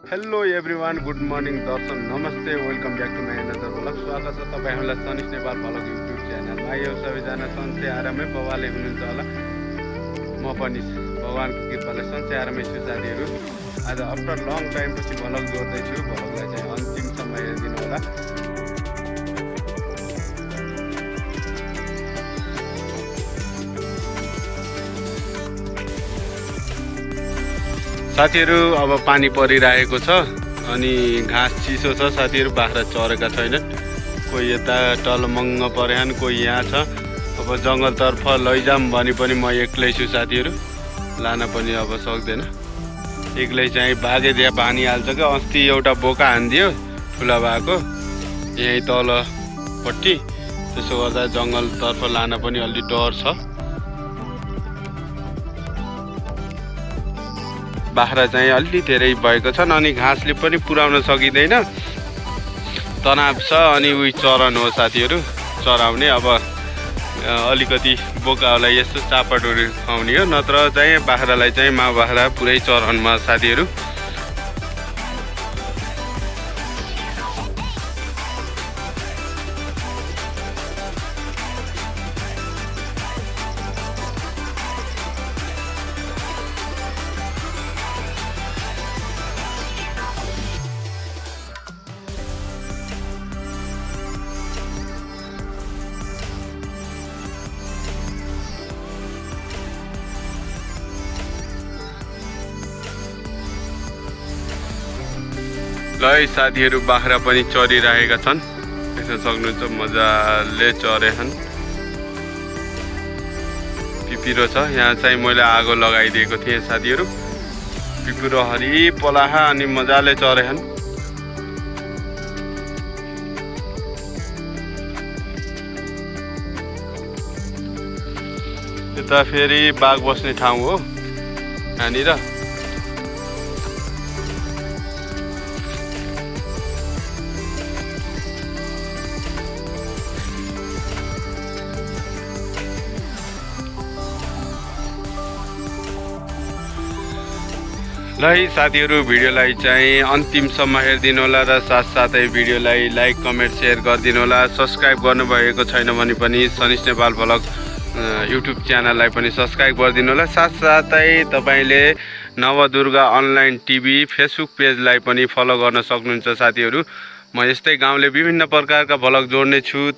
Hello everyone, good morning, दर्शन, नमस्ते, welcome back to my another vlog. स्वागत छ तपाईँहरूलाई सनिस नेपाल भ्लग युट्युब च्यानलमा। यो सबैजना सन्चै आरामै बाबाले हुनुहुन्छ होला। म पनि भगवानको कृपाले सन्चै आरामै छु साथीहरू। आज आफ्टर लङ टाइम पछि भ्लग जोड्दैछु। भ्लगलाई चाहिँ अन्तिमसम्म हेरिदिनु होला। साथीहरू अब पानी परिरहेको छ अनि घाँस चिसो छ साथीहरू। बाख्रा चरेका छैनन्, कोही यता टलमङ्ग परेछन्, कोही यहाँ छ। अब जङ्गलतर्फ लैजाम भने पनि म एक्लै छु साथीहरू, लान पनि अब सक्दैन। एक्लै चाहिँ बाघे त्यहाँ पानी हाल्छ क्या। अस्ति एउटा बोका हानिदियो ठुला भएको यहीँ तलपट्टि, त्यसो गर्दा जङ्गलतर्फ लान पनि अलि डर छ। बाख्रा चाहिँ अलि धेरै भएको छन् अनि घाँसले पनि पुर्याउन सकिँदैन, तनाव छ। अनि उही चरन हो साथीहरू, चराउने। अब अलिकति बोकाहरूलाई यस्तो चापाटहरू खुवाउने हो, नत्र चाहिँ बाख्रालाई चाहिँ माउ बाख्रा पुरै चरनमा साथीहरू। ल है साथीहरू, बाख्रा पनि चरिरहेका छन्, देख्न सक्नुहुन्छ मजाले चरेछन्। पिपिरो छ यहाँ चाहिँ, मैले आगो लगाइदिएको थिएँ साथीहरू। पिपिरो हरि पलाहा अनि मजाले चरेछन्। यता फेरि बाघ बस्ने ठाउँ हो यहाँनिर। ल है साथीहरू, भिडियोलाई चाहिँ अन्तिमसम्म हेरिदिनु होला र साथसाथै भिडियोलाई लाइक कमेन्ट सेयर गरिदिनु होला। सब्सक्राइब गर्नुभएको छैन भने पनि सनिस नेपाल भ्लग युट्युब च्यानललाई पनि सब्सक्राइब गरिदिनु होला। साथसाथै तपाईँले नवदुर्गा अनलाइन टिभी फेसबुक पेजलाई पनि फलो गर्न सक्नुहुन्छ साथीहरू। म यस्तै गाउँले विभिन्न प्रकारका भ्लग जोड्ने छु।